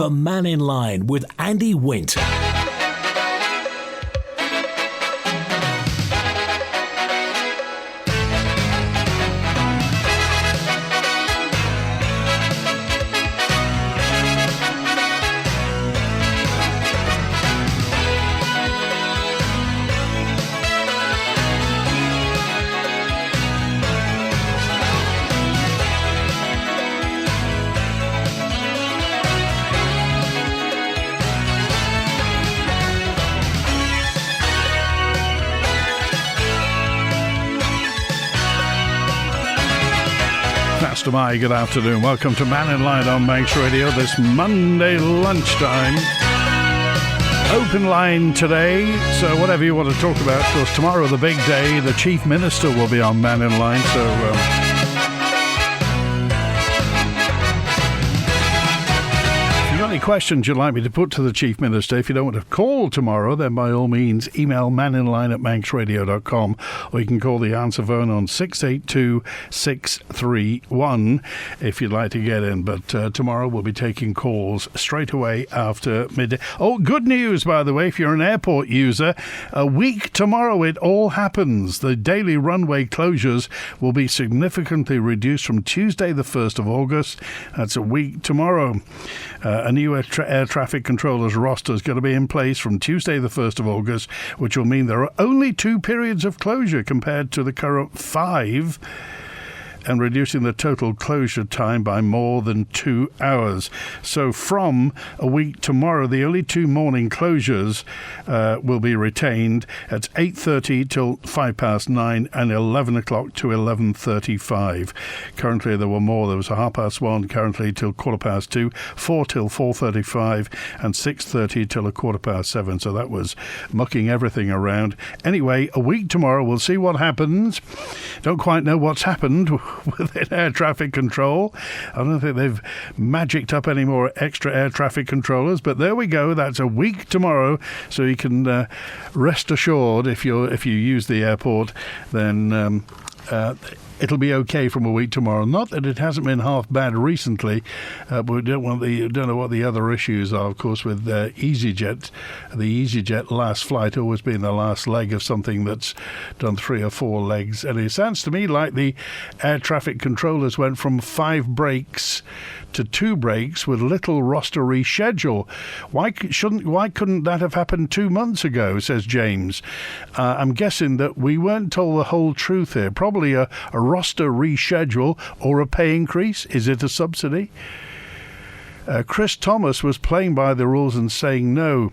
The Mannin Line with Andy Wint. Hi, good afternoon. Welcome to Mannin Line on Manx Radio this Monday lunchtime. Open line today, so whatever you want to talk about. Of course, tomorrow, the big day, the Chief Minister will be on Mannin Line, so any questions you'd like me to put to the Chief Minister, if you don't want to call tomorrow, then by all means email manninline@manxradio.com, or you can call the answer phone on 682 631 if you'd like to get in. But tomorrow we'll be taking calls straight away after midday. Oh, good news, by the way, if you're an airport user, a week tomorrow it all happens. The daily runway closures will be significantly reduced from Tuesday the 1st of August. That's a week tomorrow. A new air traffic controllers roster is going to be in place from Tuesday the 1st of August, which will mean there are only 2 periods of closure compared to the current 5, and reducing the total closure time by more than 2 hours. So from a week tomorrow, the only 2 morning closures will be retained. It's 8:30 till 9:05 and 11 o'clock to 11:35. Currently there were more. There was a 1:30 currently till 2:15, 4 till 4:35 and 6:30 till 7:15. So that was mucking everything around. Anyway, a week tomorrow, we'll see what happens. Don't quite know what's happened within air traffic control. I don't think they've magicked up any more extra air traffic controllers, but there we go. That's a week tomorrow, so you can rest assured if you use the airport, then it'll be okay from a week tomorrow. Not that it hasn't been half bad recently, but we don't know what the other issues are. Of course, with EasyJet, the EasyJet last flight always being the last leg of something that's done 3 or 4 legs. And it sounds to me like the air traffic controllers went from 5 breaks to 2 breaks with little roster reschedule. Why couldn't that have happened 2 months ago, says James. I'm guessing that we weren't told the whole truth here. Probably a roster reschedule or a pay increase. Is it a subsidy? Chris Thomas was playing by the rules and saying no.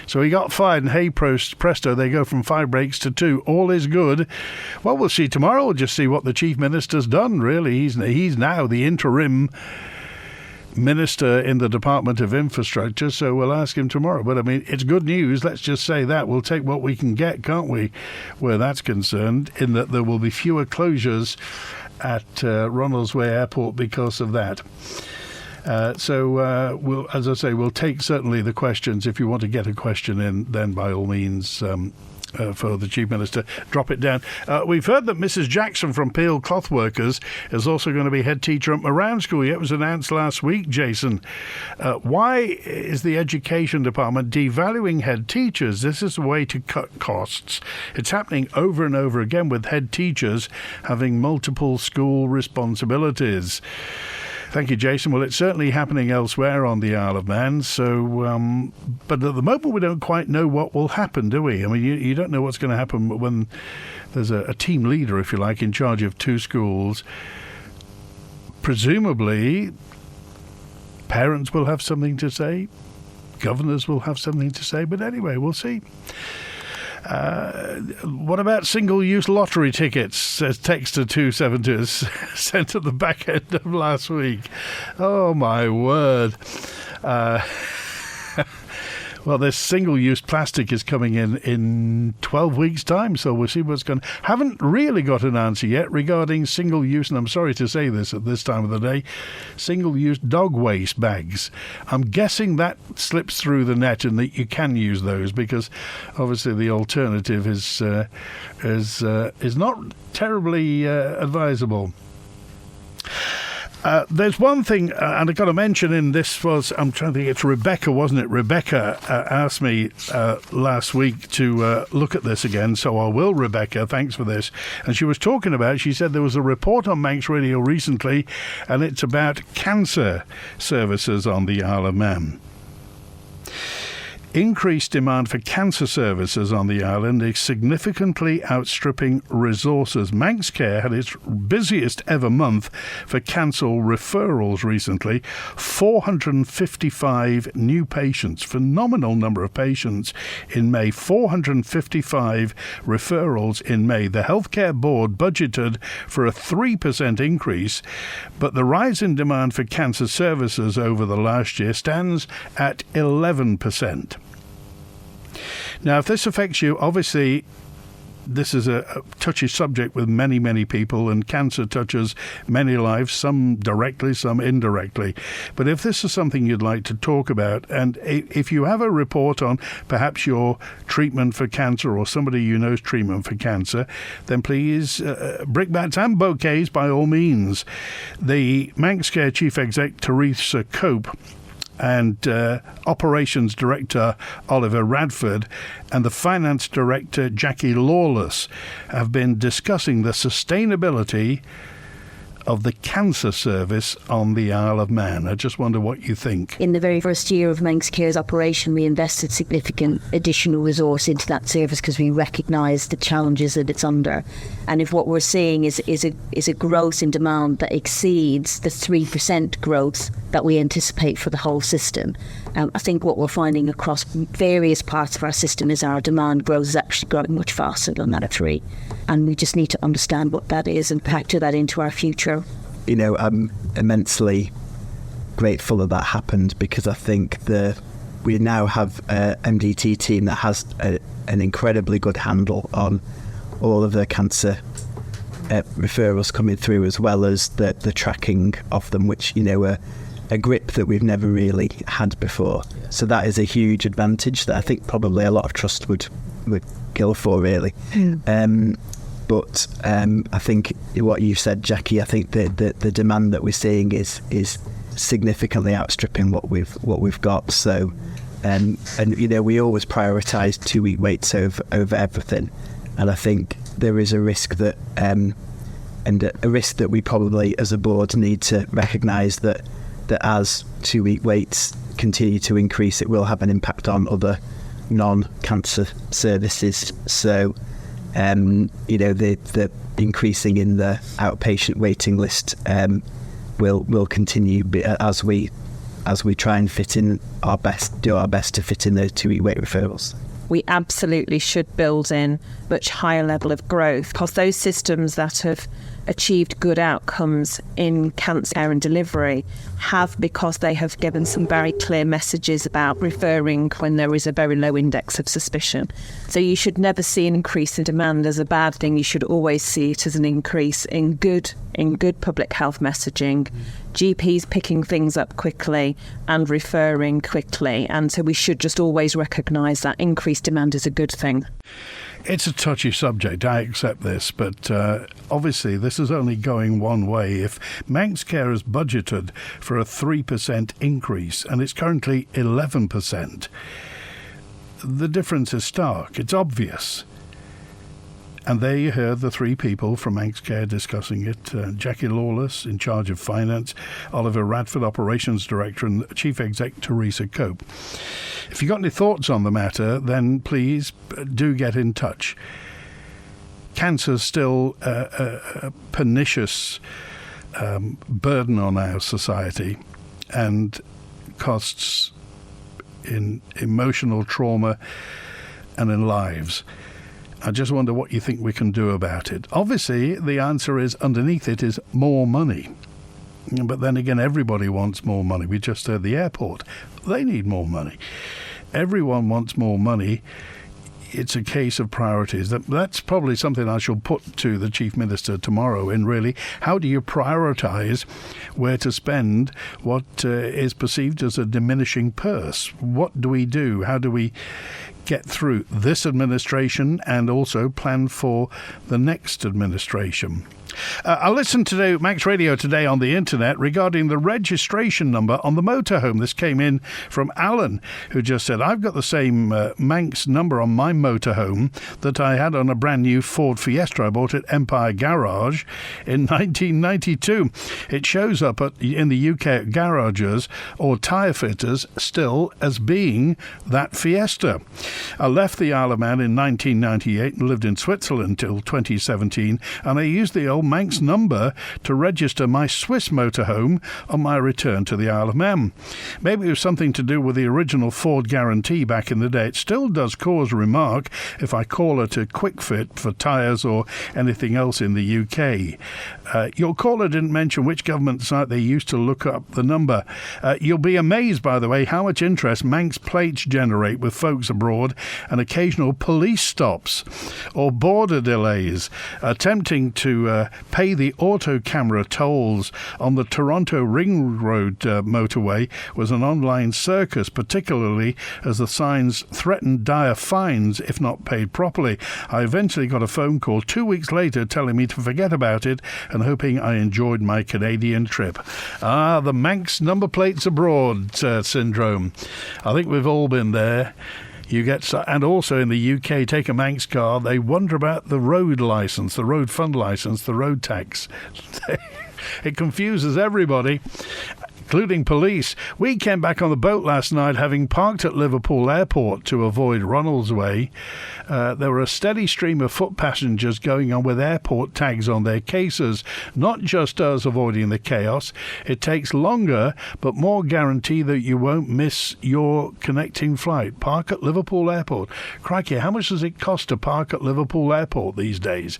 So he got fired, and hey presto, they go from 5 breaks to 2. All is good. Well, we'll see tomorrow. We'll just see what the Chief Minister's done, really. He's now the interim Minister in the Department of Infrastructure, so we'll ask him tomorrow. But I mean, it's good news, let's just say that. We'll take what we can get, can't we, where that's concerned, in that there will be fewer closures at Ronaldsway Airport because of that. So we'll, as I say, we'll take certainly the questions. If you want to get a question in, then by all means, for the Chief Minister, drop it down. We've heard that Mrs. Jackson from Peel Cloth Workers is also going to be head teacher at Moran School. It was announced last week, Jason. Why is the Education Department devaluing head teachers? This is a way to cut costs. It's happening over and over again with head teachers having multiple school responsibilities. Thank you, Jason. Well, it's certainly happening elsewhere on the Isle of Man. So, but at the moment, we don't quite know what will happen, do we? I mean, you don't know what's going to happen when there's a team leader, if you like, in charge of 2 schools. Presumably, parents will have something to say. Governors will have something to say. But anyway, we'll see. What about single-use lottery tickets, says Texter 272, sent at the back end of last week. Oh, my word. Well, this single-use plastic is coming in 12 weeks' time, so we'll see what's going on. Haven't really got an answer yet regarding single-use, and I'm sorry to say this at this time of the day, single-use dog waste bags. I'm guessing that slips through the net and that you can use those, because obviously the alternative is not terribly advisable. There's one thing, and I've got to mention I'm trying to think, it's Rebecca, wasn't it? Rebecca asked me last week to look at this again, so I will, Rebecca, thanks for this. And she said there was a report on Manx Radio recently, and it's about cancer services on the Isle of Man. Increased demand for cancer services on the island is significantly outstripping resources. Manx Care had its busiest ever month for cancer referrals recently. 455 new patients, phenomenal number of patients in May. 455 referrals in May. The Healthcare Board budgeted for a 3% increase, but the rise in demand for cancer services over the last year stands at 11%. Now, if this affects you, obviously, this is a touchy subject with many, many people, and cancer touches many lives, some directly, some indirectly. But if this is something you'd like to talk about, and if you have a report on perhaps your treatment for cancer or somebody you know's treatment for cancer, then please, brickbats and bouquets by all means. The Manx Care Chief Exec, Teresa Cope, and Operations Director Oliver Radford and the Finance Director Jackie Lawless have been discussing the sustainability of the cancer service on the Isle of Man. I just wonder what you think. In the very first year of Manx Care's operation, we invested significant additional resource into that service because we recognised the challenges that it's under. And if what we're seeing is a growth in demand that exceeds the 3% growth that we anticipate for the whole system, I think what we're finding across various parts of our system is our demand growth is actually growing much faster than that of 3. And we just need to understand what that is and factor that into our future. You know, I'm immensely grateful that happened because I think we now have a MDT team that has an incredibly good handle on all of the cancer referrals coming through, as well as the tracking of them, which, you know, are a grip that we've never really had before. So that is a huge advantage that I think probably a lot of trust would go for, really. But I think what you said, Jackie, I think the demand that we're seeing is significantly outstripping what we've got. So, and you know, we always prioritise 2-week waits over everything, and I think there is a risk that we probably as a board need to recognise that as 2-week waits continue to increase, it will have an impact on other non-cancer services. So, you know, the increasing in the outpatient waiting list will continue as we try and do our best to fit in those 2-week wait referrals. We absolutely should build in much higher level of growth, because those systems that have achieved good outcomes in cancer care and delivery have, because they have given some very clear messages about referring when there is a very low index of suspicion. So you should never see an increase in demand as a bad thing. You should always see it as an increase in good public health messaging, GPs picking things up quickly and referring quickly. And so we should just always recognise that increased demand is a good thing. It's a touchy subject, I accept this, but obviously this is only going one way. If Manx Care has budgeted for a 3% increase and it's currently 11%, the difference is stark. It's obvious. And there you heard the 3 people from Manx Care discussing it. Jackie Lawless, in charge of finance, Oliver Radford, operations director, and Chief Exec Teresa Cope. If you've got any thoughts on the matter, then please do get in touch. Cancer's still a pernicious burden on our society and costs in emotional trauma and in lives. I just wonder what you think we can do about it. Obviously, the answer is, underneath it is more money. But then again, everybody wants more money. We just heard the airport. They need more money. Everyone wants more money. It's a case of priorities. That's probably something I shall put to the Chief Minister tomorrow, in really, how do you prioritise where to spend what is perceived as a diminishing purse? What do we do? How do we get through this administration and also plan for the next administration. I listened to Manx Radio today on the internet regarding the registration number on the motorhome. This came in from Alan, who just said, I've got the same Manx number on my motorhome that I had on a brand new Ford Fiesta I bought at Empire Garage in 1992. It shows up in the UK at garages or tyre fitters still as being that Fiesta. I left the Isle of Man in 1998 and lived in Switzerland until 2017, and I used the old Manx number to register my Swiss motorhome on my return to the Isle of Man. Maybe it was something to do with the original Ford guarantee back in the day. It still does cause remark if I call her to Quick Fit for tyres or anything else in the UK. Your caller didn't mention which government site they used to look up the number. You'll be amazed, by the way, how much interest Manx plates generate with folks abroad and occasional police stops or border delays. Attempting to pay the auto camera tolls on the Toronto Ring Road motorway was an online circus, particularly as the signs threatened dire fines if not paid properly. I eventually got a phone call 2 weeks later telling me to forget about it and hoping I enjoyed my Canadian trip. The Manx number plates abroad syndrome. I think we've all been there. And also in the UK, take a Manx car, they wonder about the road licence, the road fund licence, the road tax. It confuses everybody, including police. We came back on the boat last night, having parked at Liverpool Airport to avoid Ronald's Way. There were a steady stream of foot passengers going on with airport tags on their cases. Not just us avoiding the chaos. It takes longer, but more guarantee that you won't miss your connecting flight. Park at Liverpool Airport. Crikey, how much does it cost to park at Liverpool Airport these days?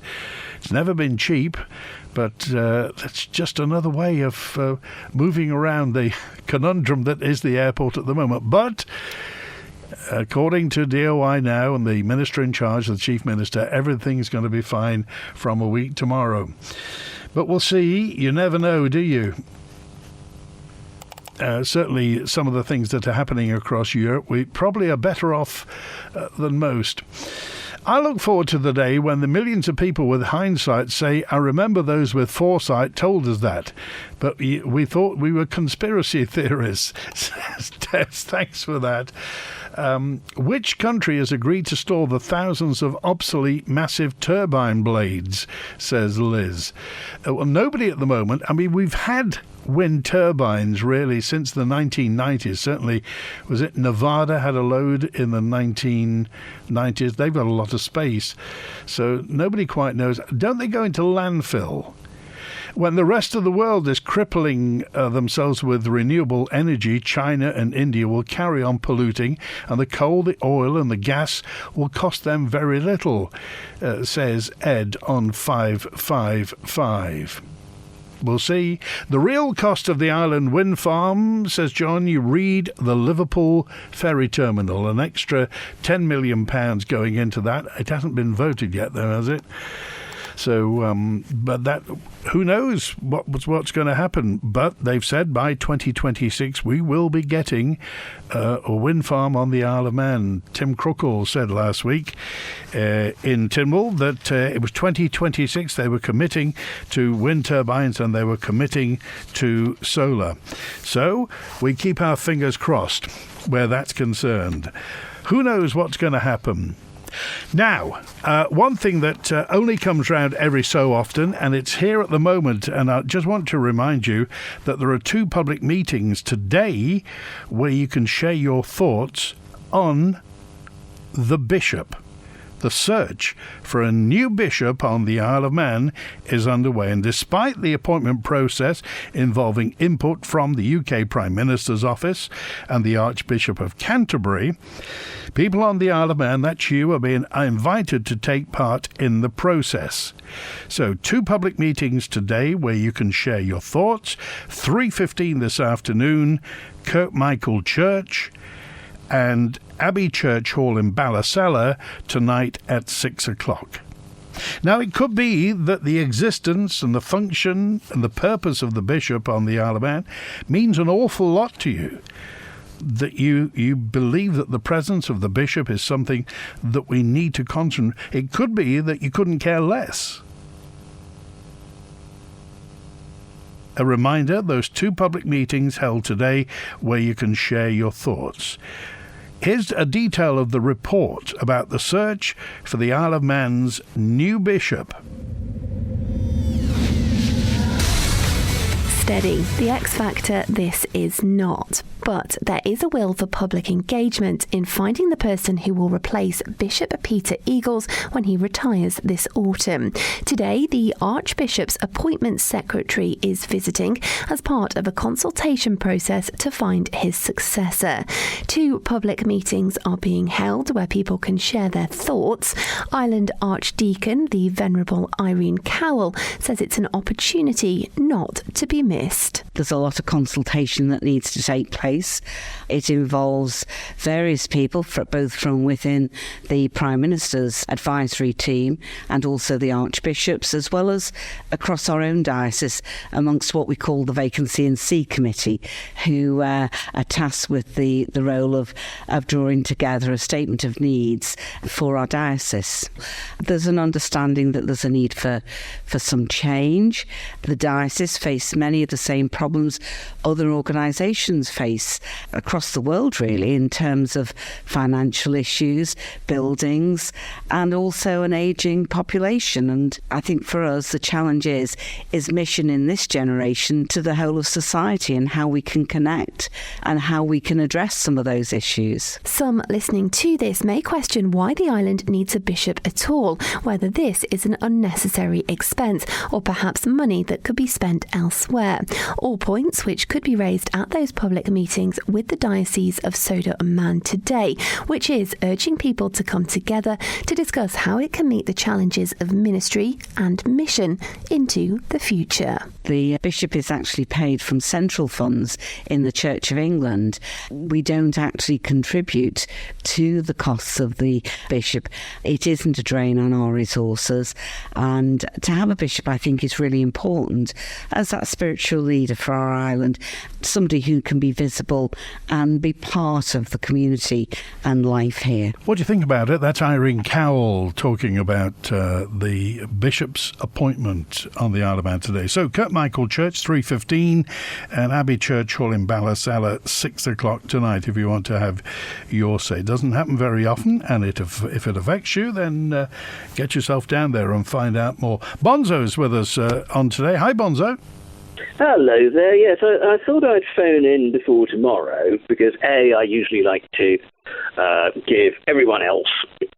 It's never been cheap. But that's just another way of moving around the conundrum that is the airport at the moment. But according to DOI now and the minister in charge, the chief minister, everything's going to be fine from a week tomorrow. But we'll see. You never know, do you? Certainly some of the things that are happening across Europe, we probably are better off than most. I look forward to the day when the millions of people with hindsight say, I remember those with foresight told us that. But we thought we were conspiracy theorists. Thanks for that. Which country has agreed to store the thousands of obsolete massive turbine blades, says Liz. Well, nobody at the moment. I mean, we've had wind turbines really since the 1990s. Certainly, was it Nevada had a load in the 1990s? They've got a lot of space. So nobody quite knows. Don't they go into landfill? When the rest of the world is crippling themselves with renewable energy, China and India will carry on polluting, and the coal, the oil and the gas will cost them very little, says Ed on 555. We'll see. The real cost of the island wind farm, says John, you read the Liverpool ferry terminal. An extra £10 million going into that. It hasn't been voted yet, though, has it? So, but that, who knows what's going to happen? But they've said by 2026 we will be getting a wind farm on the Isle of Man. Tim Crookall said last week in Tynwald that it was 2026 they were committing to wind turbines and they were committing to solar. So we keep our fingers crossed where that's concerned. Who knows what's going to happen? Now, one thing that only comes round every so often, and it's here at the moment, and I just want to remind you that there are 2 public meetings today where you can share your thoughts on the bishop. The search for a new bishop on the Isle of Man is underway, and despite the appointment process involving input from the UK Prime Minister's office and the Archbishop of Canterbury, people on the Isle of Man, that's you, are being invited to take part in the process. So 2 public meetings today where you can share your thoughts. 3:15 this afternoon, Kirkmichael Church, and Abbey Church Hall in Ballasella tonight at 6 o'clock. Now, it could be that the existence and the function and the purpose of the bishop on the Isle of Man means an awful lot to you. that you believe that the presence of the bishop is something that we need to concentrate. It could be that you couldn't care less. A reminder, those 2 public meetings held today where you can share your thoughts. Here's a detail of the report about the search for the Isle of Man's new bishop. Steady. The X Factor this is not. But there is a will for public engagement in finding the person who will replace Bishop Peter Eagles when he retires this autumn. Today, the Archbishop's appointment secretary is visiting as part of a consultation process to find his successor. 2 public meetings are being held where people can share their thoughts. Island Archdeacon, the Venerable Irene Cowell, says it's an opportunity not to be missed. There's a lot of consultation that needs to take place. It involves various people, both from within the Prime Minister's advisory team and also the archbishops, as well as across our own diocese, amongst what we call the Vacancy and See Committee, who are tasked with the role of drawing together a statement of needs for our diocese. There's an understanding that there's a need for some change. The diocese face many of the same problems other organisations face across the world, really, in terms of financial issues, buildings, and also an ageing population. And I think for us, the challenge is mission in this generation to the whole of society and how we can connect and how we can address some of those issues. Some listening to this may question why the island needs a bishop at all, whether this is an unnecessary expense or perhaps money that could be spent elsewhere. All points which could be raised at those public meetings with the Diocese of Sodor and Man today, which is urging people to come together to discuss how it can meet the challenges of ministry and mission into the future. The bishop is actually paid from central funds in the Church of England. We don't actually contribute to the costs of the bishop. It isn't a drain on our resources, and to have a bishop, I think, is really important as that spiritual leader for our island, somebody who can be visible and be part of the community and life here. What do you think about it? That's Irene Cowell talking about the bishop's appointment on the Isle of Man today. So Kirkmichael Church 3:15 and Abbey Church Hall in Ballasalla at 6 o'clock tonight if you want to have your say. It doesn't happen very often, and if it affects you, then get yourself down there and find out more. Bonzo's with us on today. Hi, Bonzo. Hello there. Yes, I thought I'd phone in before tomorrow because I usually like to give everyone else,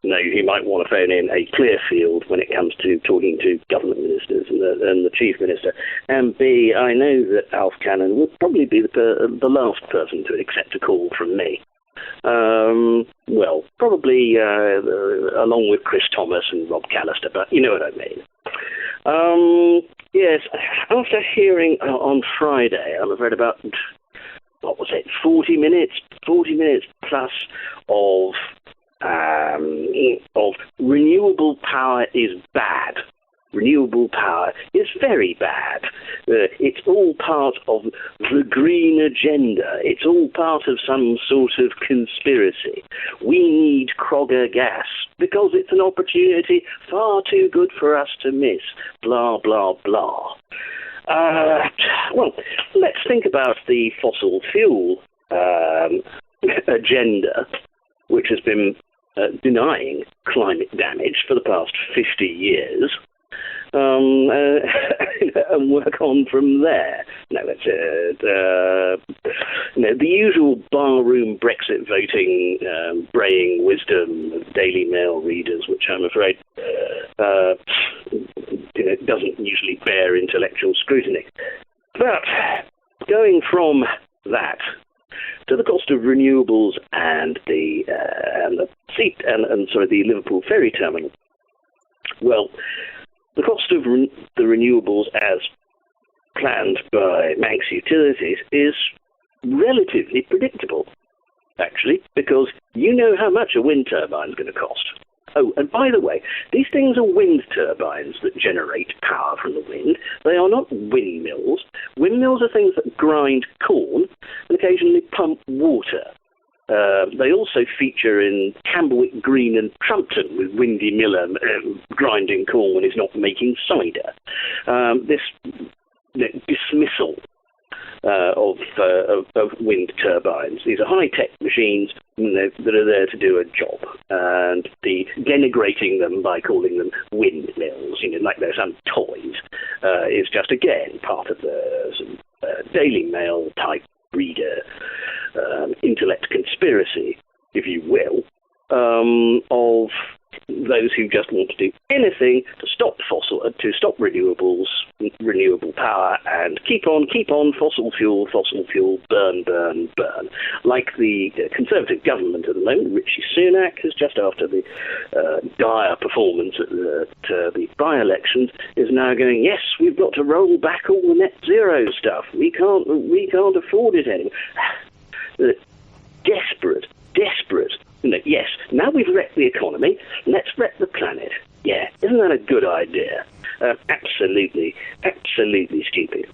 who might want to phone in, a clear field when it comes to talking to government ministers and the chief minister. And B, I know that Alf Cannon would probably be the last person to accept a call from me. Probably along with Chris Thomas and Rob Callister, but you know what I mean. Yes, after hearing on Friday, I'm afraid about, 40 minutes plus of renewable power is bad. Renewable power is very bad. It's all part of the green agenda. It's all part of some sort of conspiracy. We need Crogga gas because it's an opportunity far too good for us to miss. Blah, blah, blah. Let's think about the fossil fuel agenda, which has been denying climate damage for the past 50 years. And work on from there. No, that's the usual barroom Brexit voting, braying wisdom of Daily Mail readers, which I'm afraid doesn't usually bear intellectual scrutiny. But going from that to the cost of renewables and the Liverpool ferry terminal. Well, the cost of the renewables as planned by Manx Utilities is relatively predictable, actually, because you know how much a wind turbine is going to cost. Oh, and by the way, these things are wind turbines that generate power from the wind. They are not windmills. Windmills are things that grind corn and occasionally pump water. They also feature in Camberwick Green and Trumpton with Windy Miller grinding corn when he's not making cider. This dismissal of wind turbines. These are high-tech machines that are there to do a job, and the denigrating them by calling them windmills, like they're some toys, is just again part of the Daily Mail type reader intellect conspiracy, if you will, of those who just want to do anything to stop renewable power, and keep on fossil fuel, burn. Like the Conservative government at the moment, Rishi Sunak, has just after the dire performance at the by-elections, is now going, yes, we've got to roll back all the net zero stuff. We can't afford it anymore. Desperate. Yes, now we've wrecked the economy, let's wreck the planet. Yeah, isn't that a good idea? Absolutely stupid.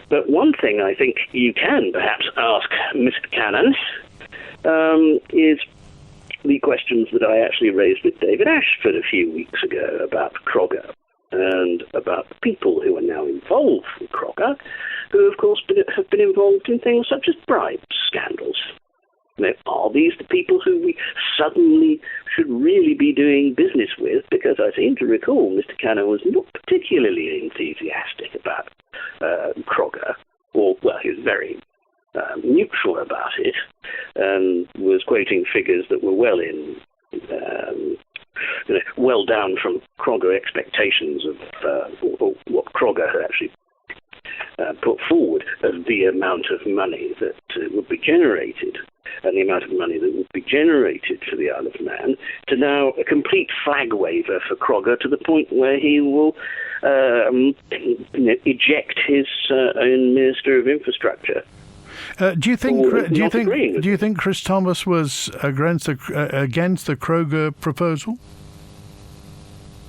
But one thing I think you can perhaps ask Mr. Cannon is the questions that I actually raised with David Ashford a few weeks ago about Crogga and about the people who are now involved with Crogga, who of course have been involved in things such as bribe scandals. Are these the people who we suddenly should really be doing business with? Because I seem to recall Mr. Cannon was not particularly enthusiastic about Crogga, or, well, he was very neutral about it, and was quoting figures that were well down from Crogga expectations of or what Crogga had actually put forward as the amount of money that would be generated, and the amount of money that would be generated for the Isle of Man, to now a complete flag waver for Crogga, to the point where he will eject his own Minister of Infrastructure. Do you think Chris Thomas was against the Crogga proposal?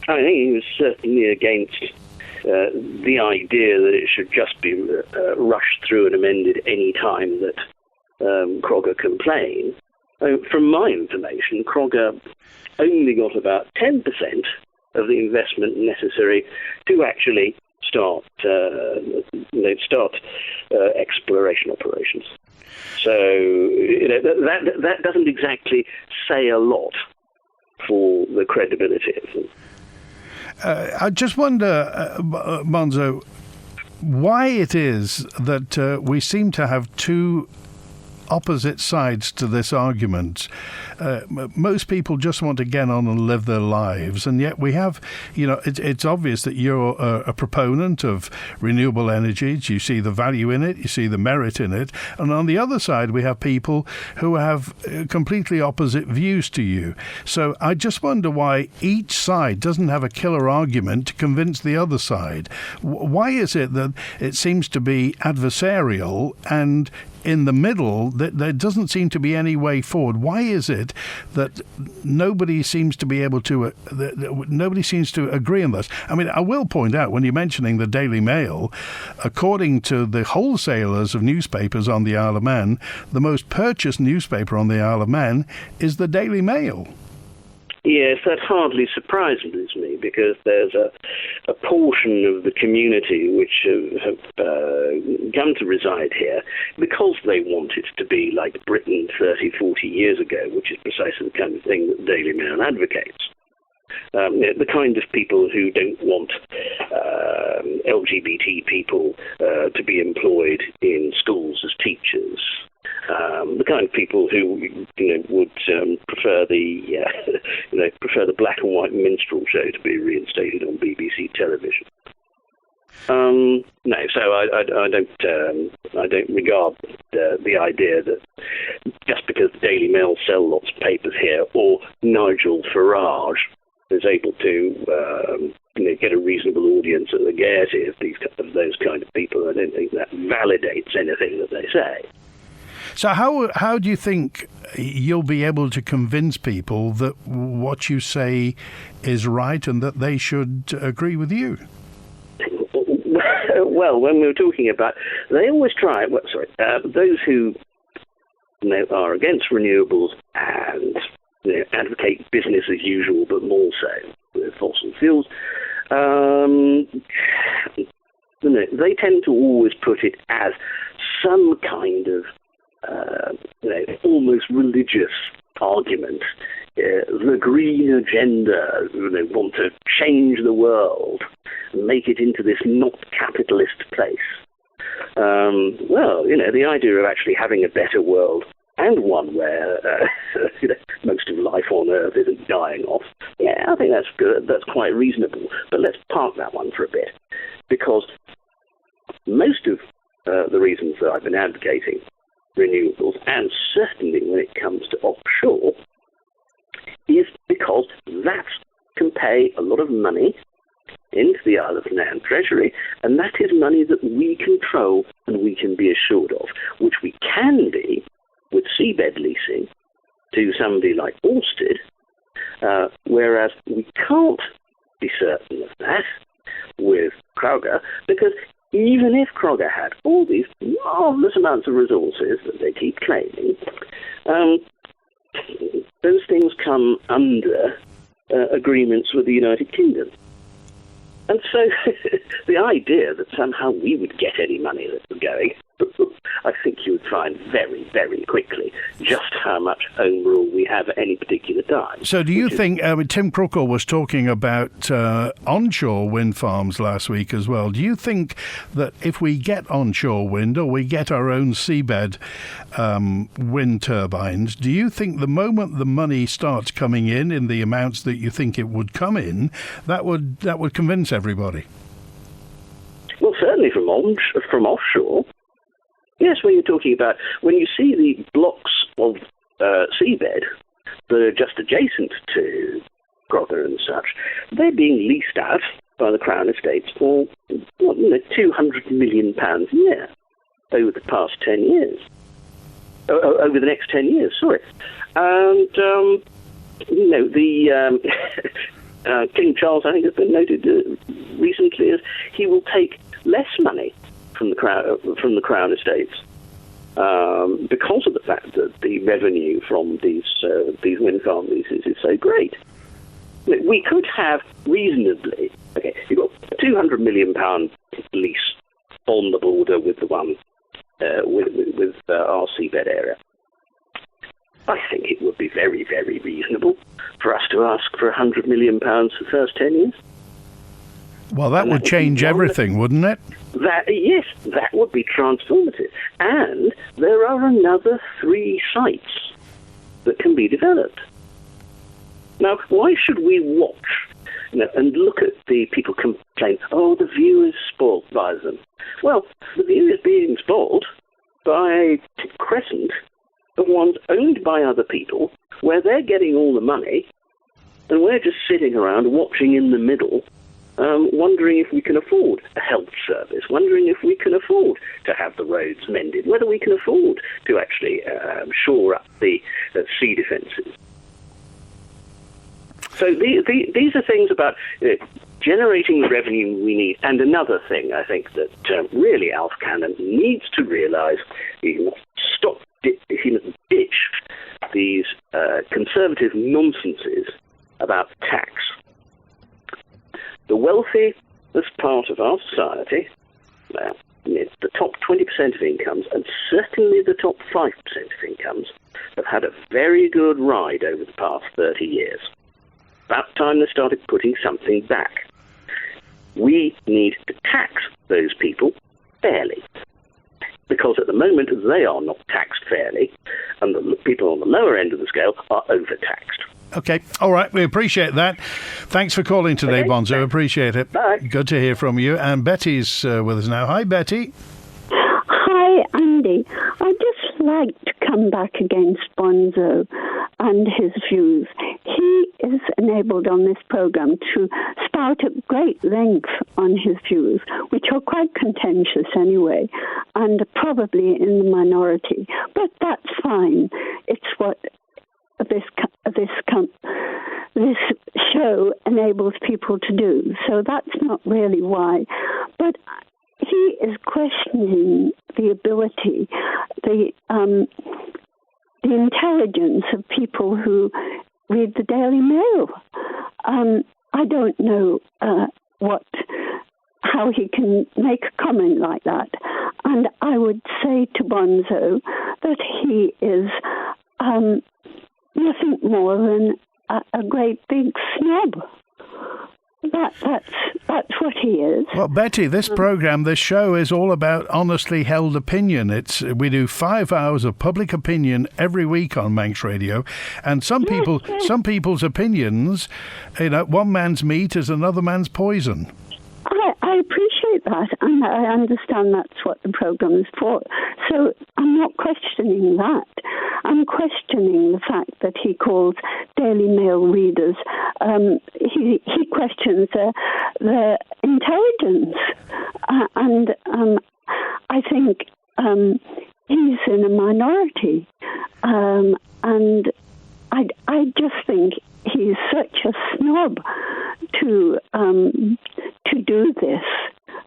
I think he was certainly against the idea that it should just be rushed through and amended any time that Crogga complain. From my information, Crogga only got about 10% of the investment necessary to actually start exploration operations. So that doesn't exactly say a lot for the credibility of them. I just wonder, Monzo, why it is that we seem to have two opposite sides to this argument. Most people just want to get on and live their lives, and yet we have, it's obvious that you're a proponent of renewable energies. You see the value in it, you see the merit in it, and on the other side we have people who have completely opposite views to you. So I just wonder why each side doesn't have a killer argument to convince the other side. Why is it that it seems to be adversarial, and in the middle, there doesn't seem to be any way forward? Why is it that nobody seems to be able to nobody seems to agree on this? I mean, I will point out, when you're mentioning the Daily Mail, according to the wholesalers of newspapers on the Isle of Man, the most purchased newspaper on the Isle of Man is the Daily Mail. Yes, that hardly surprises me, because there's a portion of the community which have come to reside here because they want it to be like Britain 30, 40 years ago, which is precisely the kind of thing that Daily Mail advocates. The kind of people who don't want LGBT people to be employed in schools as teachers. The kind of people who would prefer the black and white minstrel show to be reinstated on BBC television. No, so I don't regard the idea that just because the Daily Mail sell lots of papers here, or Nigel Farage is able to get a reasonable audience at the Gaiety of those kind of people, I don't think that validates anything that they say. So how do you think you'll be able to convince people that what you say is right and that they should agree with you? Well, when we were talking about, they always try. Those who are against renewables and advocate business as usual, but more so with fossil fuels, they tend to always put it as some kind of almost religious argument. The green agenda, want to change the world and make it into this not capitalist place. The idea of actually having a better world and one where most of life on Earth isn't dying off, I think that's good. That's quite reasonable. But let's park that one for a bit, because most of the reasons that I've been advocating renewables, and certainly when it comes to offshore, is because that can pay a lot of money into the Isle of Man Treasury, and that is money that we control and we can be assured of, which we can be with seabed leasing to somebody like Orsted, whereas we can't be certain of that with Crogga, because even if Crogga had all these marvellous amounts of resources that they keep claiming, those things come under agreements with the United Kingdom. And so the idea that somehow we would get any money that was going, I think you would find very, very quickly just how much home rule we have at any particular time. So do you think, Tim Crogga was talking about onshore wind farms last week as well. Do you think that if we get onshore wind or we get our own seabed wind turbines, do you think the moment the money starts coming in the amounts that you think it would come in, that would convince everybody? Well, certainly from offshore. Yes, when you see the blocks of seabed that are just adjacent to Crogga and such, they're being leased out by the Crown Estates for £200 million a year over the past 10 years. Over the next 10 years, sorry. And, King Charles, I think, has been noted recently as he will take less money from the Crown Estates because of the fact that the revenue from these wind farm leases is so great. We could have reasonably, you've got a £200 million lease on the border with the one with our seabed area. I think it would be very, very reasonable for us to ask for £100 million for the first 10 years. Well, that would change everything, wouldn't it? Yes, that would be transformative. And there are another 3 sites that can be developed. Now, why should we watch and look at the people complain, the view is spoilt by them? Well, the view is being spoilt by Crescent, the ones owned by other people, where they're getting all the money, and we're just sitting around watching in the middle, wondering if we can afford a health service, wondering if we can afford to have the roads mended, whether we can afford to actually shore up the sea defences. So these are things about generating the revenue we need. And another thing I think that really Alf Cannon needs to realise, he must ditch these conservative nonsenses about tax. The wealthiest part of our society, the top 20% of incomes, and certainly the top 5% of incomes, have had a very good ride over the past 30 years. About time they started putting something back. We need to tax those people fairly, because at the moment they are not taxed fairly, and the people on the lower end of the scale are overtaxed. Okay, all right, we appreciate that. Thanks for calling today, Bonzo. Appreciate it. Bye. Good to hear from you. And Betty's with us now. Hi, Betty. Hi, Andy. I'd just like to come back against Bonzo and his views. He is enabled on this programme to spout at great length on his views, which are quite contentious anyway, and probably in the minority. But that's fine. It's what this show enables people to do. So that's not really why. But he is questioning the ability, intelligence of people who read the Daily Mail. I don't know how he can make a comment like that. And I would say to Bonzo that he is nothing more than a great big snob. That's what he is. Well, Betty, this show is all about honestly held opinion. We do 5 hours of public opinion every week on Manx Radio, and some people's opinions, one man's meat is another man's poison. I appreciate that, and I understand that's what the program is for. So I'm not questioning that. I'm questioning the fact that he calls Daily Mail readers. He questions their intelligence, and I think he's in a minority, and I just think he's such a snob to do this.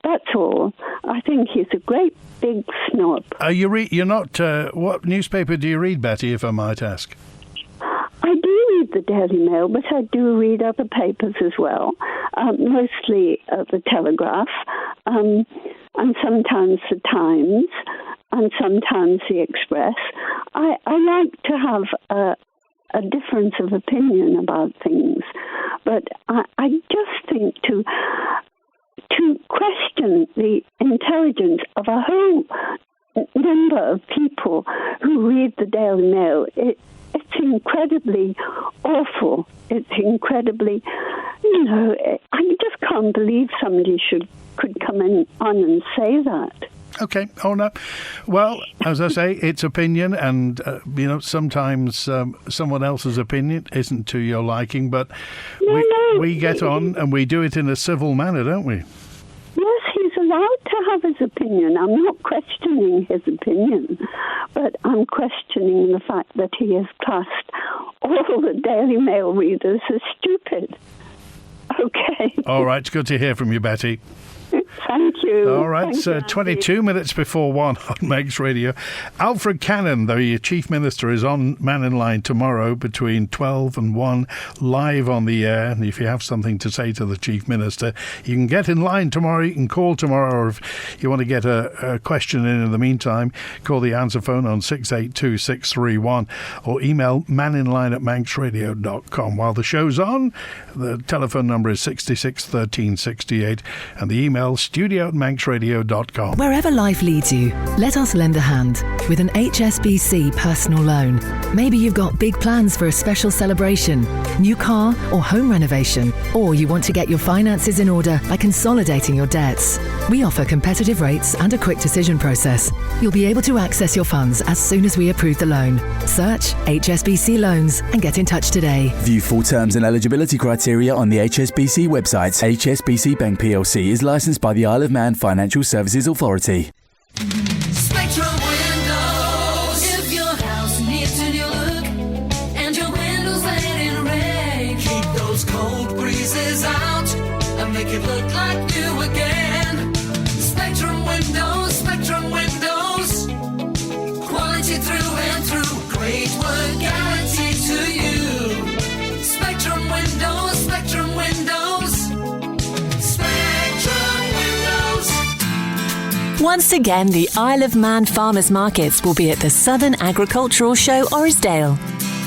That's all. I think he's a great big snob. You're not. What newspaper do you read, Betty, if I might ask? I do read the Daily Mail, but I do read other papers as well, mostly the Telegraph, and sometimes the Times, and sometimes the Express. I like to have a difference of opinion about things, but I just think to question the intelligence of a whole number of people who read the Daily Mail, it's incredibly awful. It's incredibly, I just can't believe somebody could come on and say that. Okay. Oh, no. Well, as I say, it's opinion, and, sometimes someone else's opinion isn't to your liking, but we get on and we do it in a civil manner, don't we? Yes, he's allowed to have his opinion. I'm not questioning his opinion, but I'm questioning the fact that he has classed all the Daily Mail readers as stupid. Okay. All right. It's good to hear from you, Betty. Thank you. All right, so 22 minutes before 1 on Manx Radio. Alfred Cannon, the Chief Minister, is on Mannin Line tomorrow between 12 and 1, live on the air. And if you have something to say to the Chief Minister, you can get in line tomorrow, you can call tomorrow, or if you want to get a question in the meantime, call the answer phone on 682 631 or email manninline@manxradio.com. While the show's on, the telephone number is 66 13 68 and the email studio@manxradio.com. Wherever life leads you, let us lend a hand with an HSBC personal loan. Maybe you've got big plans for a special celebration, new car or home renovation, or you want to get your finances in order by consolidating your debts. We offer competitive rates and a quick decision process. You'll be able to access your funds as soon as we approve the loan. Search HSBC Loans and get in touch today. View full terms and eligibility criteria on the HSBC website. HSBC Bank PLC is licensed by the Isle of Man Financial Services Authority. Spectrum Windows. If your house needs a new look and your windows letting rain, keep those cold breezes out and make it look like new again. Spectrum Windows, Spectrum Windows. Quality through and through. Great work guaranteed to you. Spectrum Windows, Spectrum Windows. Once again, the Isle of Man Farmers Markets will be at the Southern Agricultural Show, Orisdale.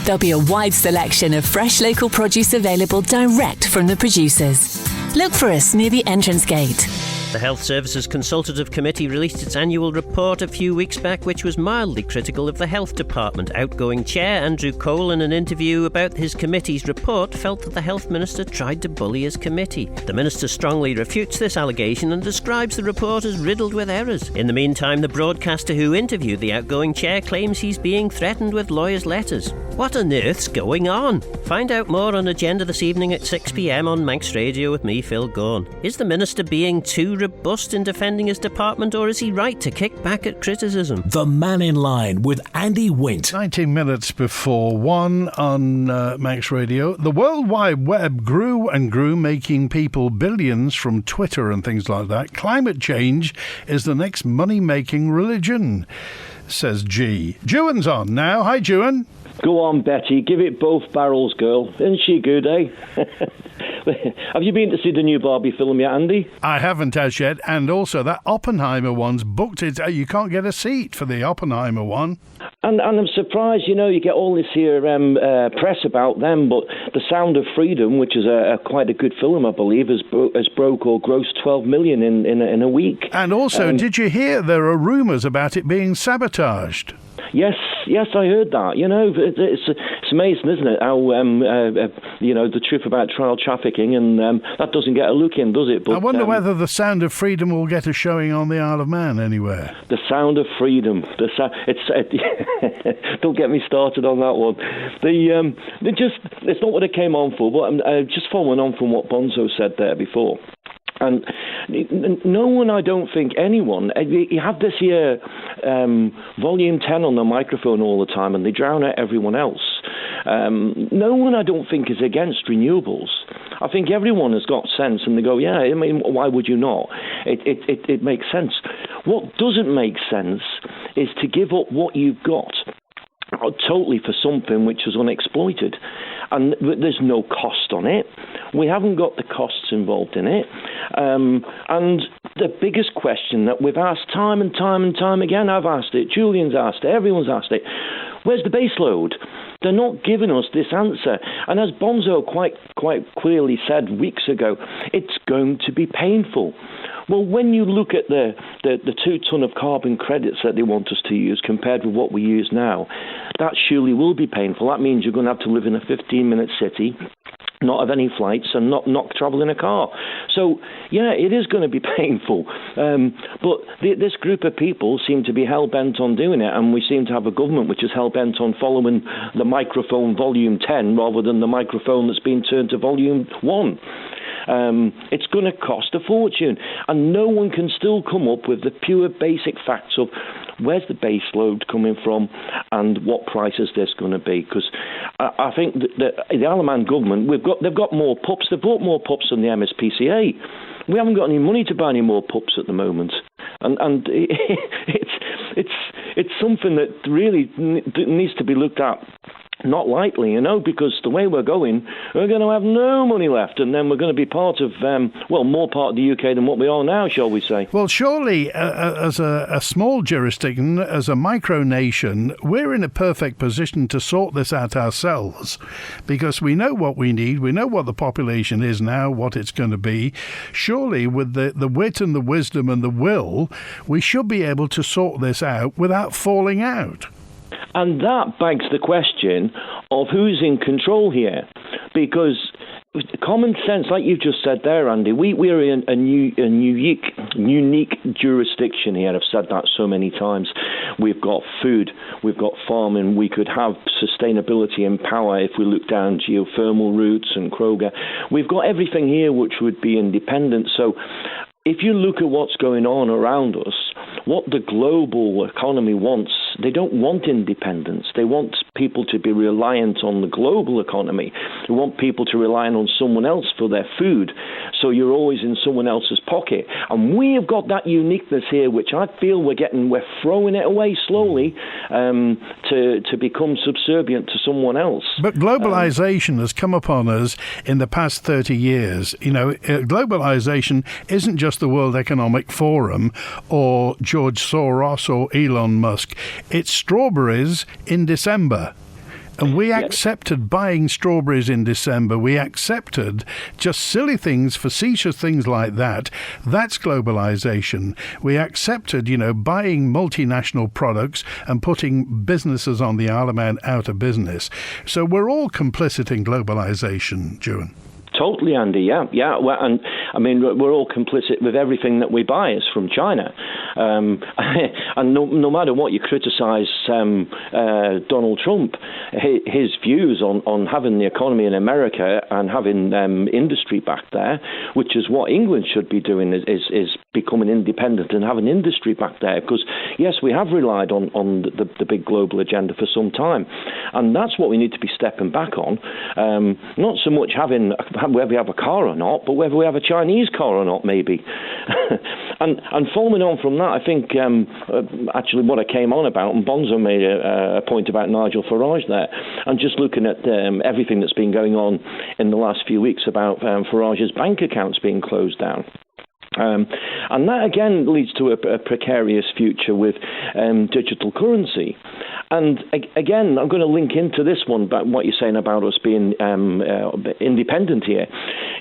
There'll be a wide selection of fresh local produce available direct from the producers. Look for us near the entrance gate. The Health Services Consultative Committee released its annual report a few weeks back, which was mildly critical of the Health Department. Outgoing Chair Andrew Cole, in an interview about his committee's report, felt that the Health Minister tried to bully his committee. The Minister strongly refutes this allegation and describes the report as riddled with errors. In the meantime, the broadcaster who interviewed the outgoing Chair claims he's being threatened with lawyers' letters. What on earth's going on? Find out more on Agenda this evening at 6 p.m. on Manx Radio with me, Phil Gaughan. Is the Minister being too robust in defending his department, or is he right to kick back at criticism? The Mannin Line with Andy Wint. 19 minutes before 1 on Manx Radio. The World Wide Web grew and grew, making people billions from Twitter and things like that. Climate change is the next money-making religion, says G. Juan's on now. Hi, Juan. Go on, Betty. Give it both barrels, girl. Isn't she good, eh? Have you been to see the new Barbie film yet, Andy? I haven't as yet, and also that Oppenheimer one's booked. You can't get a seat for the Oppenheimer one. And I'm surprised, you get all this here press about them, but The Sound of Freedom, which is quite a good film, I believe, has broke or grossed 12 million in a week. And also, did you hear there are rumours about it being sabotaged? Yes, I heard that. It's amazing, isn't it? How the truth about child trafficking, and that doesn't get a look in, does it? But I wonder whether The Sound of Freedom will get a showing on the Isle of Man anywhere. The Sound of Freedom. Don't get me started on that one. It's not what it came on for, but just following on from what Bonzo said there before. And no one, I don't think anyone, you have this here volume 10 on the microphone all the time and they drown out everyone else. No one, I don't think, is against renewables. I think everyone has got sense and they go, yeah, I mean, why would you not? It makes sense. What doesn't make sense is to give up what you've got totally for something which is unexploited. And there's no cost on it. We haven't got the costs involved in it. And the biggest question that we've asked time and time and time again, I've asked it, Julian's asked it, everyone's asked it, where's the base load? They're not giving us this answer. And as Bonzo quite clearly said weeks ago, it's going to be painful. Well, when you look at the 2 ton of carbon credits that they want us to use compared with what we use now, that surely will be painful. That means you're going to have to live in a 15-minute city, not have any flights, and not travel in a car. So, yeah, it is going to be painful. But this group of people seem to be hell-bent on doing it, and we seem to have a government which is hell-bent on following the microphone volume 10 rather than the microphone that's been turned to volume 1. It's going to cost a fortune, and no one can still come up with the pure basic facts of where's the base load coming from and what price is this going to be. Because I think that the Isle of Man government, they've got more pups. They've bought more pups than the MSPCA. We haven't got any money to buy any more pups at the moment, and it's something that really needs to be looked at. Not lightly, because the way we're going, we're going to have no money left, and then we're going to be part of, more part of the UK than what we are now, shall we say? Well, surely, as a small jurisdiction, as a micronation, we're in a perfect position to sort this out ourselves, because we know what we need, we know what the population is now, what it's going to be. Surely, with the wit and the wisdom and the will, we should be able to sort this out without falling out. And that begs the question of who's in control here. Because common sense, like you've just said there, Andy, we're in a unique jurisdiction here. I've said that so many times. We've got food, we've got farming, we could have sustainability and power if we look down geothermal routes and Crogga. We've got everything here which would be independent. So if you look at what's going on around us, what the global economy wants, they don't want independence. They want people to be reliant on the global economy. They want people to rely on someone else for their food. So you're always in someone else's pocket. And we have got that uniqueness here, which I feel we're throwing it away slowly to become subservient to someone else. But globalization has come upon us in the past 30 years. Globalization isn't just the World Economic Forum or George Soros or Elon Musk. It's strawberries in December. And we accepted buying strawberries in December. We accepted just silly things, facetious things like that. That's globalization. We accepted, buying multinational products and putting businesses on the Isle of Man out of business. So we're all complicit in globalization, Julian. Totally, Andy. Yeah. Well, and I mean, we're all complicit with everything that we buy is from China. And no matter what you criticise Donald Trump, his views on having the economy in America and having industry back there, which is what England should be doing, is becoming independent and having industry back there. Because yes, we have relied on the big global agenda for some time, and that's what we need to be stepping back on. Not so much having whether we have a car or not, but whether we have a Chinese Chinese car or not, maybe. and following on from that, I think actually what I came on about, and Bonzo made a point about Nigel Farage there, and just looking at everything that's been going on in the last few weeks about Farage's bank accounts being closed down. And that again leads to a precarious future with digital currency. And again, I'm going to link into this one about what you're saying about us being independent here.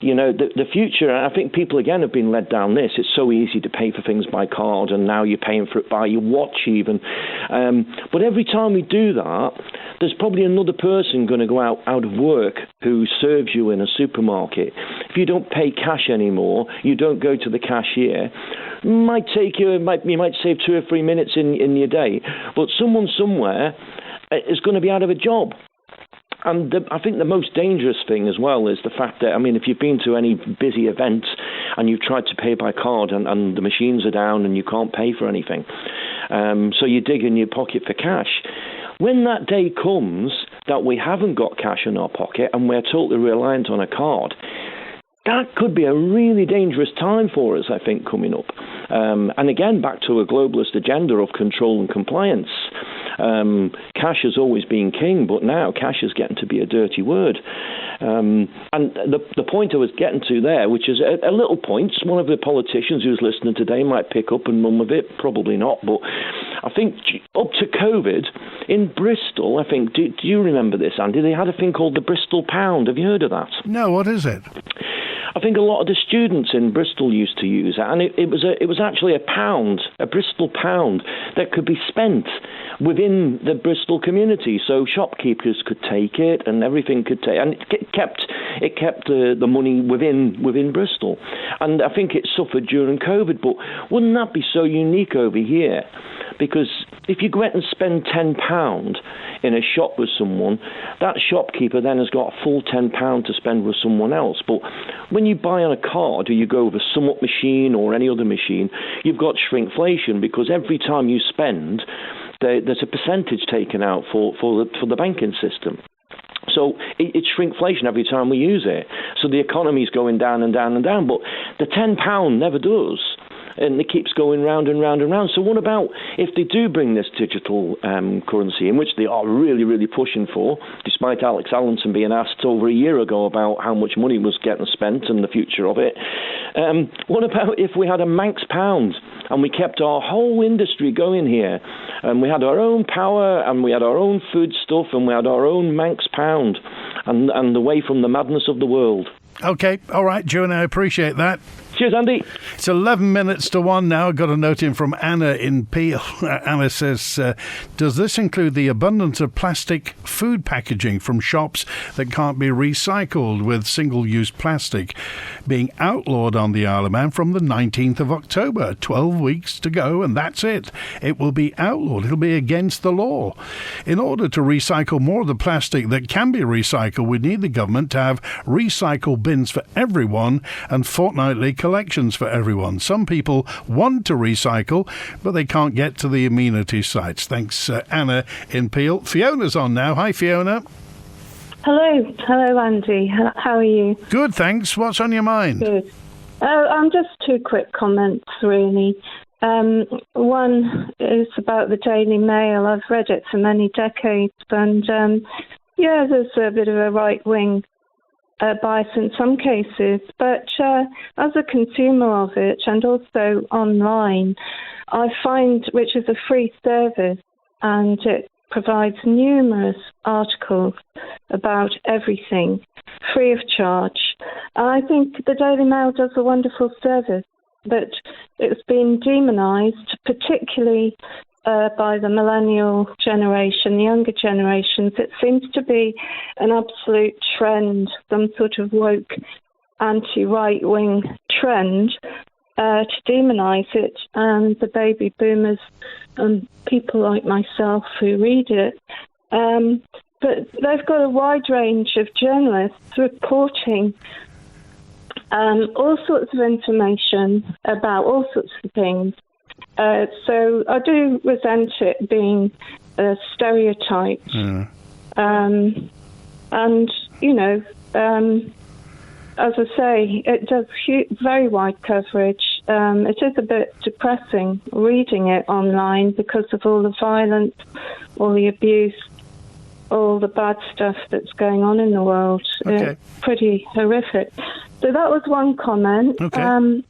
You know, the future, I think people again have been led down this. It's so easy to pay for things by card, and now you're paying for it by your watch even. But every time we do that, there's probably another person going to go out of work who serves you in a supermarket. If you don't pay cash anymore, you don't go to the cashier. You might save 2 or 3 minutes in your day, but someone somewhere is going to be out of a job. And I think the most dangerous thing as well is the fact that, I mean, if you've been to any busy event and you've tried to pay by card and the machines are down and you can't pay for anything, so you dig in your pocket for cash. When that day comes that we haven't got cash in our pocket and we're totally reliant on a card, that could be a really dangerous time for us, I think, coming up. And again, back to a globalist agenda of control and compliance. Cash has always been king, but now cash is getting to be a dirty word. And the point I was getting to there, which is a little point, one of the politicians who's listening today might pick up and run with it, probably not, but I think up to COVID, in Bristol, I think, do you remember this, Andy? They had a thing called the Bristol Pound. Have you heard of that? No, what is it? I think a lot of the students in Bristol used to use it, and it was actually a pound, a Bristol pound, that could be spent within the Bristol community. So shopkeepers could take it, and everything could take, and it kept the money within Bristol. And I think it suffered during COVID. But wouldn't that be so unique over here? Because if you go out and spend £10 in a shop with someone, that shopkeeper then has got a full £10 to spend with someone else. But when you buy on a card or you go with a sum up machine or any other machine, you've got shrinkflation, because every time you spend, there's a percentage taken out for the banking system. So it's shrinkflation every time we use it. So the economy's going down and down and down, but the £10 never does. And it keeps going round and round and round. So what about if they do bring this digital currency, in which they are really, really pushing for, despite Alex Allenson being asked over a year ago about how much money was getting spent and the future of it. What about if we had a Manx pound and we kept our whole industry going here, and we had our own power and we had our own food stuff and we had our own Manx pound and away from the madness of the world? Okay, all right, Joe, and I appreciate that. Cheers, Andy. It's 11 minutes to 1 now. Got a note in from Anna in Peel. Anna says, does this include the abundance of plastic food packaging from shops that can't be recycled, with single-use plastic being outlawed on the Isle of Man from the 19th of October? 12 weeks to go, and that's it. It will be outlawed. It'll be against the law. In order to recycle more of the plastic that can be recycled, we need the government to have recycle bins for everyone and fortnightly collections for everyone. Some people want to recycle, but they can't get to the amenity sites. Thanks, Anna in Peel. Fiona's on now. Hi, Fiona. Hello, Andy. How are you? Good, thanks. What's on your mind? Good. Just 2 quick comments, really. One is about the Daily Mail. I've read it for many decades, and there's a bit of a right-wing bias in some cases, but as a consumer of it, and also online, I find, which is a free service, and it provides numerous articles about everything free of charge. And I think the Daily Mail does a wonderful service, but it's been demonised, particularly by the millennial generation, the younger generations. It seems to be an absolute trend, some sort of woke anti-right-wing trend to demonise it, and the baby boomers and people like myself who read it. But they've got a wide range of journalists reporting all sorts of information about all sorts of things. So I do resent it being stereotyped. And, as I say, it does very wide coverage. It is a bit depressing reading it online because of all the violence, all the abuse, all the bad stuff that's going on in the world. Okay. It's pretty horrific. So that was one comment. Okay.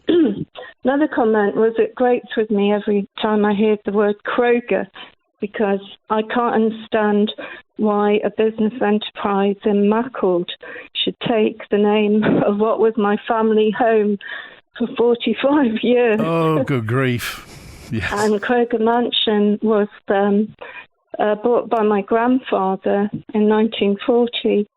Another comment was it grates with me every time I hear the word Crogga, because I can't understand why a business enterprise in Macclesfield should take the name of what was my family home for 45 years. Oh, good grief. Yes. And Crogga Mansion was bought by my grandfather in 1940,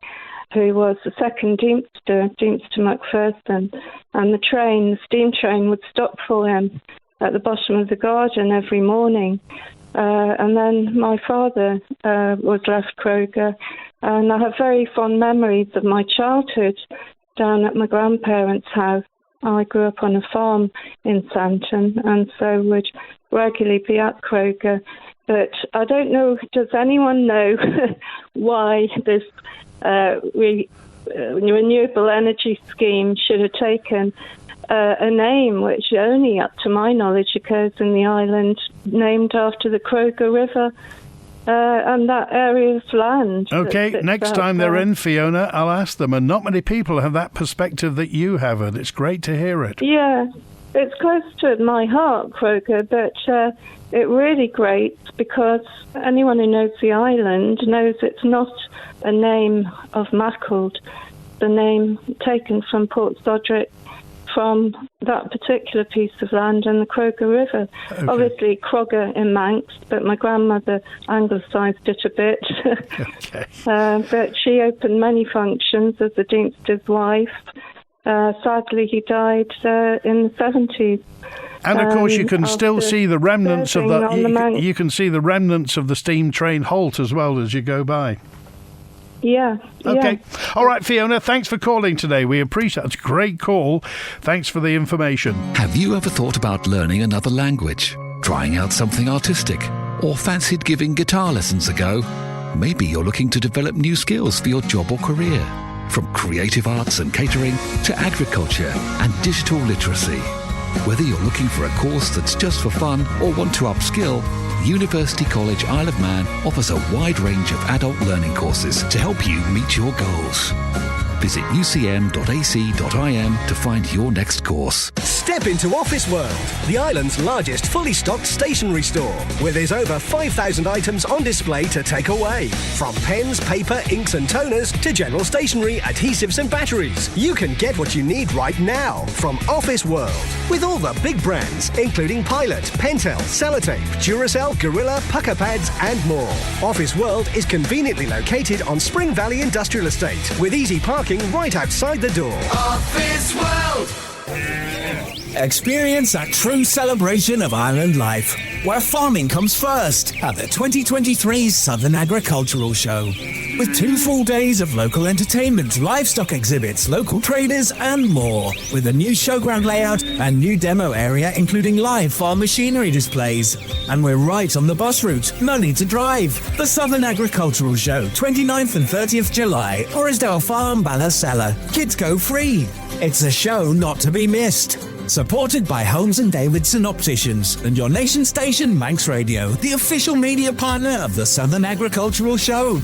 who was the second Deemster Macpherson, and the steam train would stop for him at the bottom of the garden every morning. And then my father was left Crogga, and I have very fond memories of my childhood down at my grandparents' house. I grew up on a farm in Santon, and so would regularly be at Crogga. But I don't know, does anyone know why this renewable energy scheme should have taken a name which only, up to my knowledge, occurs in the island, named after the Crogga River and that area of land. Okay, next time they're in, Fiona, I'll ask them. And not many people have that perspective that you have, and it's great to hear it. Yeah, it's close to my heart, Crogga, but it really grates because anyone who knows the island knows it's not a name of Macclesfield, the name taken from Port Sodrick, from that particular piece of land and the Crogga River. Okay. Obviously, Crogga in Manx, but my grandmother anglicised it a bit. Okay. But she opened many functions as the Deemster's wife. Sadly, he died in the 70s. And of course, you can still see the remnants of you can see the remnants of the steam train halt as well as you go by. Yeah. Okay. Yeah. All right, Fiona, thanks for calling today. We appreciate it. It's a great call. Thanks for the information. Have you ever thought about learning another language, trying out something artistic, or fancied giving guitar lessons a go? Maybe you're looking to develop new skills for your job or career, from creative arts and catering to agriculture and digital literacy. Whether you're looking for a course that's just for fun or want to upskill, University College Isle of Man offers a wide range of adult learning courses to help you meet your goals. Visit ucm.ac.im to find your next course. Step into Office World, the island's largest fully stocked stationery store, where there's over 5,000 items on display to take away. From pens, paper, inks and toners to general stationery, adhesives and batteries. You can get what you need right now from Office World, with all the big brands, including Pilot, Pentel, Sellotape, Duracell, Gorilla, Pucker Pads and more. Office World is conveniently located on Spring Valley Industrial Estate, with easy parking right outside the door. Office World! Experience a true celebration of island life, where farming comes first at the 2023 Southern Agricultural Show. With 2 full days of local entertainment, livestock exhibits, local traders and more. With a new showground layout and new demo area including live farm machinery displays. And we're right on the bus route, no need to drive. The Southern Agricultural Show, 29th and 30th July, Orisdale Farm, Ballasella. Kids go free. It's a show not to be missed. Supported by Holmes & Davidson Opticians and your nation station Manx Radio, the official media partner of the Southern Agricultural Show.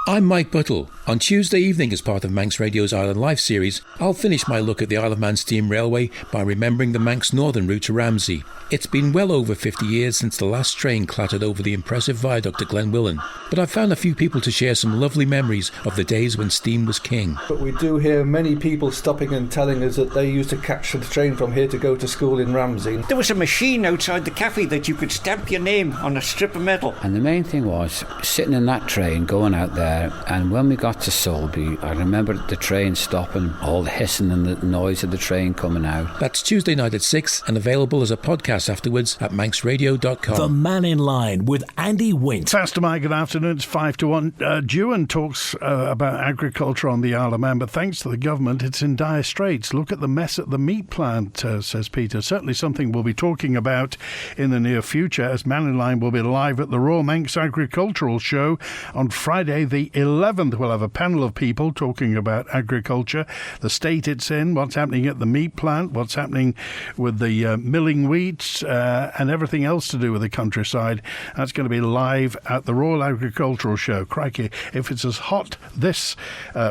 I'm Mike Buttle. On Tuesday evening, as part of Manx Radio's Island Life series, I'll finish my look at the Isle of Man Steam Railway by remembering the Manx Northern route to Ramsey. It's been well over 50 years since the last train clattered over the impressive viaduct at Glenwillan, but I've found a few people to share some lovely memories of the days when steam was king. But we do hear many people stopping and telling us that they used to catch the train from here to go to school in Ramsey. There was a machine outside the cafe that you could stamp your name on a strip of metal. And the main thing was sitting in that train, going out there, and when we got to Sulby, I remember the train stopping, all the hissing and the noise of the train coming out. That's Tuesday night at 6 and available as a podcast afterwards at manxradio.com. The Mannin Line with Andy Wint. Pastor Mike, good afternoon. It's 5 to 1. Dewan talks about agriculture on the Isle of Man, but thanks to the government, it's in dire straits. Look at the mess at the meat plant, says Peter. Certainly something we'll be talking about in the near future, as Mannin Line will be live at the Royal Manx Agricultural Show on Friday the 11th. We'll have a a panel of people talking about agriculture, the state it's in, what's happening at the meat plant, what's happening with the milling wheat, and everything else to do with the countryside. That's going to be live at the Royal Agricultural Show. Crikey, if it's as hot this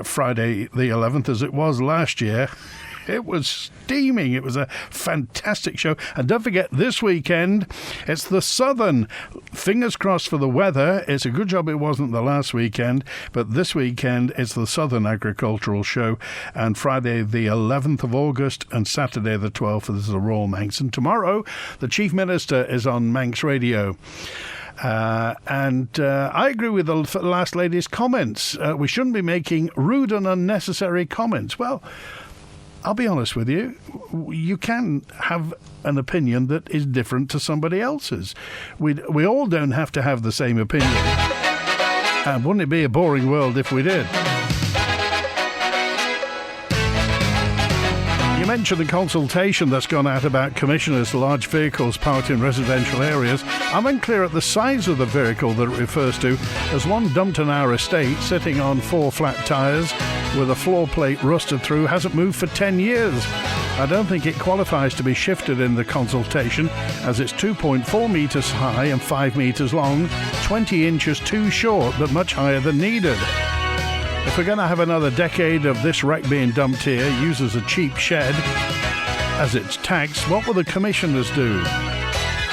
Friday the 11th as it was last year, it was steaming. It was a fantastic show. And don't forget, this weekend, it's the Southern. Fingers crossed for the weather. It's a good job it wasn't the last weekend, but this weekend it's the Southern Agricultural Show. And Friday the 11th of August and Saturday the 12th is the Royal Manx. And tomorrow, the Chief Minister is on Manx Radio. And I agree with the last lady's comments. We shouldn't be making rude and unnecessary comments. Well, I'll be honest with you, you can have an opinion that is different to somebody else's. We all don't have to have the same opinion. And wouldn't it be a boring world if we did? You mentioned the consultation that's gone out about commissioners for large vehicles parked in residential areas. I'm unclear at the size of the vehicle that it refers to. There's one dumped in our estate sitting on 4 flat tyres with a floor plate rusted through, hasn't moved for 10 years. I don't think it qualifies to be shifted in the consultation, as it's 2.4 metres high and 5 metres long, 20 inches too short but much higher than needed. If we're going to have another decade of this wreck being dumped here, used as a cheap shed, as it's taxed, what will the commissioners do?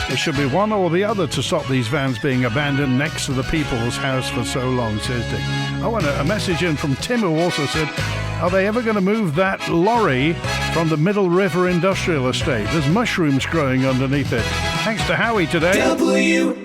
It should be one or the other to stop these vans being abandoned next to the people's house for so long, says Dick. Oh, and a message in from Tim, who also said, are they ever going to move that lorry from the Middle River Industrial Estate? There's mushrooms growing underneath it. Thanks to Howie today. WINT.